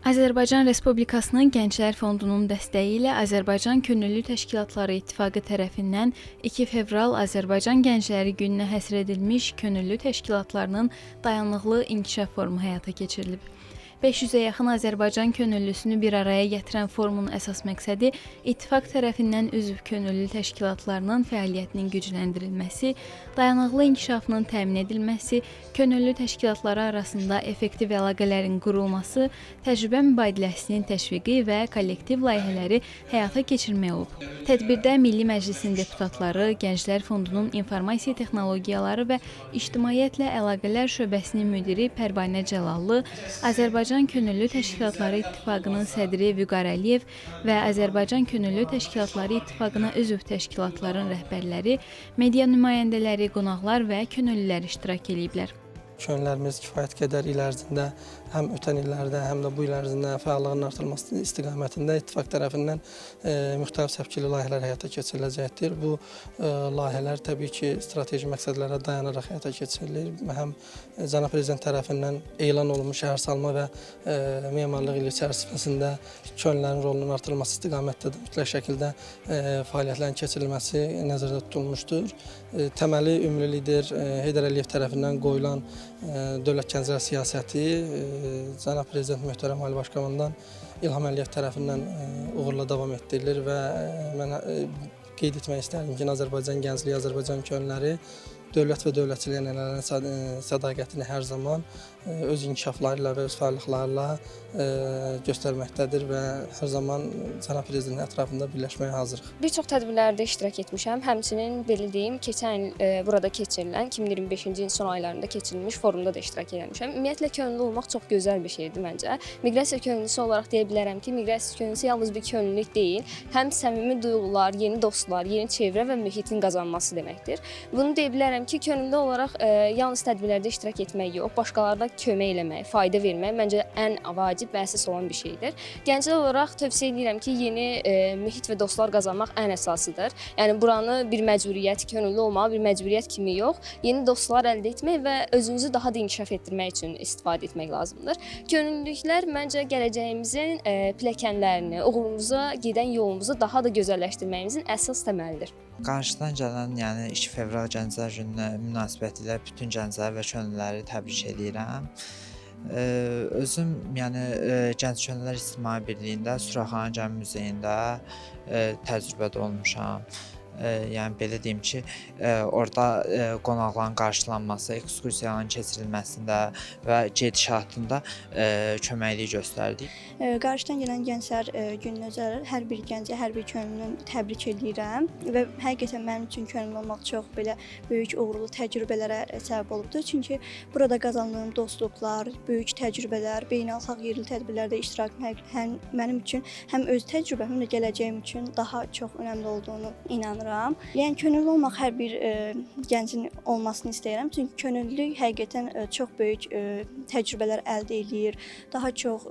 Azərbaycan Respublikasının Gənclər Fondunun dəstəyi ilə Azərbaycan Könüllü Təşkilatları İttifaqı tərəfindən 2 fevral Azərbaycan Gəncləri Gününə həsr edilmiş könüllü təşkilatlarının dayanıqlı inkişaf forumu həyata keçirilib. 500-ə yaxın Azərbaycan könüllüsünü bir araya gətirən forumun əsas məqsədi İttifaq tərəfindən üzv könüllü təşkilatlarının fəaliyyətinin gücləndirilməsi, dayanıqlı inkişafının təmin edilməsi, könüllü təşkilatları arasında effektiv əlaqələrin qurulması, təcrübə mübadiləsinin təşviqi və kollektiv layihələri həyata keçirmək olub. Tədbirdə Milli Məclisin deputatları, Gənclər Fondunun İnformasiya Texnologiyaları və İctimaiyyətlə Əlaqələr şöbəsinin müdiri Pərvanə Cəlallı, Azərbaycan Könüllü Təşkilatları İttifaqının sədri Vüqar Əliyev və Azərbaycan Könüllü Təşkilatları İttifaqına üzv təşkilatların rəhbərləri, media nümayəndələri, qonaqlar və könüllülər iştirak ediblər. Könüllərimiz kifayət qədər il ərzində həm ötən illərdə, həm də bu il ərzində fəallığının artırılması istiqamətində İttifaq tərəfindən müxtəlif səpkili layihələr həyata keçiriləcəkdir. Bu layihələr təbii ki, strateji məqsədlərə dayanaraq həyata keçirilir. Həm Cənab Prezident tərəfindən elan olunmuş şəhərsalma və memarlıq ili çərçivəsində könüllərin rolunun artırılması istiqamətdə də mütləq şəkildə fəaliyyətlərin keçirilməsi nəzərdə tutulmuşdur. Təməli ümumi lider Heydər Əliyev tərəfindən qoyulan Dövlət Gənclər Siyasəti Cənab Prezident Möhtərəm Ali Baş Komandan İlham Əliyev tərəfindən uğurla davam etdirilir və mən qeyd etmək istərdim ki, Azərbaycan gəncliyi, Azərbaycan könülləri dövlət və dövlətçiliyə ənənələrin sədaqətini hər zaman öz inkişafları ilə və öz fəaliyyətlərlə göstərməkdədir və hər zaman Cənab Prezidentin ətrafında birləşməyə hazırıq. Bir çox tədbirlərdə iştirak etmişəm. Həmçinin belə deyim, keçən il burada keçirilən 2025-ci ilin son aylarında keçirilmiş forumda da iştirak etmişəm. Ümumiyyətlə könüllü olmaq çox gözəl bir şeydir məncə. Miqrasiya könüllüsü olaraq deyə bilərəm ki, miqrasiya könüllüsü yalnız bir könüllülük deyil, həm səmimi duyğular, yeni dostlar, yeni çevrə və mühitin qazanması deməkdir. Bunu deyə bilərəm ki, könüllü olaraq yalnız tədbirlərdə iştirak etmək yox, başqalarına kömək eləmək, fayda vermək məncə ən vacib və əsas olan bir şeydir. Gənclər olaraq tövsiyə edirəm ki, yeni mühit və dostlar qazanmaq ən əsasıdır. Yəni buranı bir məcburiyyət, könüllü olmağı bir məcburiyyət kimi yox, yeni dostlar əldə etmək və özünüzü daha da inkişaf etdirmək üçün istifadə etmək lazımdır. Könüllülüklər məncə gələcəyimizin pilləkənlərini, uğurumuza gedən yolumuzu daha da gözəlləşdirməyimizin əsas təməlidir. Qarşıdan gələn, yəni 2 fevral Gənclər Gününə münasibətilə bütün gəncləri və könülləri təbrik edirəm. Özüm, yəni Gənc Könüllülər İctimai Birliyində Suraxanı Gəmi Muzeyində təcrübədə olmuşam. Yəni belə deyim ki, orada qonaqların qarşılanması, ekskursiyaların keçirilməsində və gedişatında köməklik göstərdik. Qarşıdan gələn Gənclər Gününə özel hər bir gəncə, hər bir könüllünü təbrik edirəm və həqiqətən mənim üçün könüllü olmaq çox belə böyük uğurlu təcrübələrə səbəb olubdur. Çünki burada qazandığım dostluqlar, böyük təcrübələr, beynəlxalq yerli tədbirlərdə iştirak həm mənim üçün, həm öz təcrübəm, həm də gələcəyim üçün daha çox önəmli olduğunu inanıram. Yəni könüllü olmaq hər bir gəncin olmasını istəyirəm. Çünki könüllülük həqiqətən çox böyük təcrübələr əldə edir, daha çox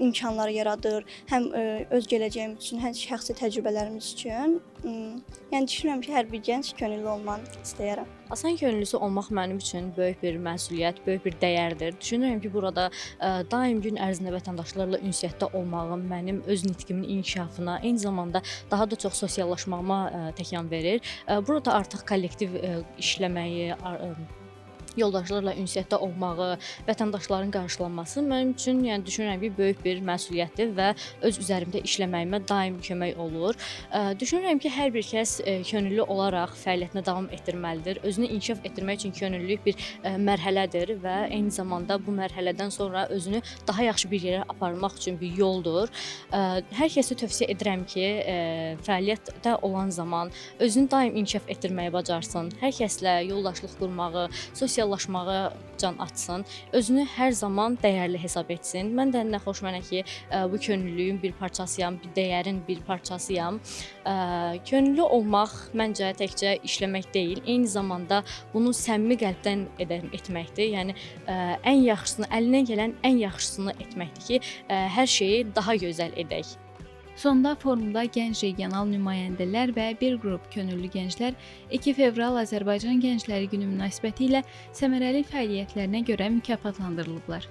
imkanlar yaradır, həm öz gələcəyim üçün, həm şəxsi təcrübələrimiz üçün. Yəni düşünürəm ki, hər bir gənc könüllü olmanı istəyirəm. Asan könüllüsü olmaq mənim üçün böyük bir məsuliyyət, böyük bir dəyərdir. Düşünürəm ki, burada daim gün ərzində vətəndaşlarla ünsiyyətdə olmağım mənim öz nitqimin inkişafına, eyni zamanda daha da çox sosiallaşmağıma təkan verir. Burada artıq kollektiv işləməyi, yoldaşlarla ünsiyyətdə olmağı, vətəndaşların qarşılanması mənim üçün, yəni düşünürəm ki, böyük bir məsuliyyətdir və öz üzərimdə işləməyimə daim kömək olur. Düşünürəm ki, hər bir kəs könüllü olaraq fəaliyyətinə davam etdirməlidir. Özünü inkişaf etdirmək üçün könüllülük bir mərhələdir və eyni zamanda bu mərhələdən sonra özünü daha yaxşı bir yerə aparmaq üçün bir yoldur. Hər kəsə tövsiyə edirəm ki, fəaliyyətdə olan zaman özünü daim inkişaf etdirməyi bacarsın. Hər kəslə yoldaşlıq qurmağı, sosiallaşmağı can açsın, özünü hər zaman dəyərli hesab etsin. Mən də nə xoş mənə ki, bu könüllülüyün bir parçasıyam, bir dəyərin bir parçasıyam. Könüllü olmaq məncə təkcə işləmək deyil, eyni zamanda bunu səmimi qəlbdən etməkdir. Yəni ən yaxşısını, əlindən gələn ən yaxşısını etməkdir ki, hər şeyi daha gözəl edək. Sonda forumda gənc regional nümayəndələr və bir qrup könüllü gənclər 2 fevral Azərbaycan Gəncləri Günü münasibətilə səmərəli fəaliyyətlərinə görə mükafatlandırılıblar.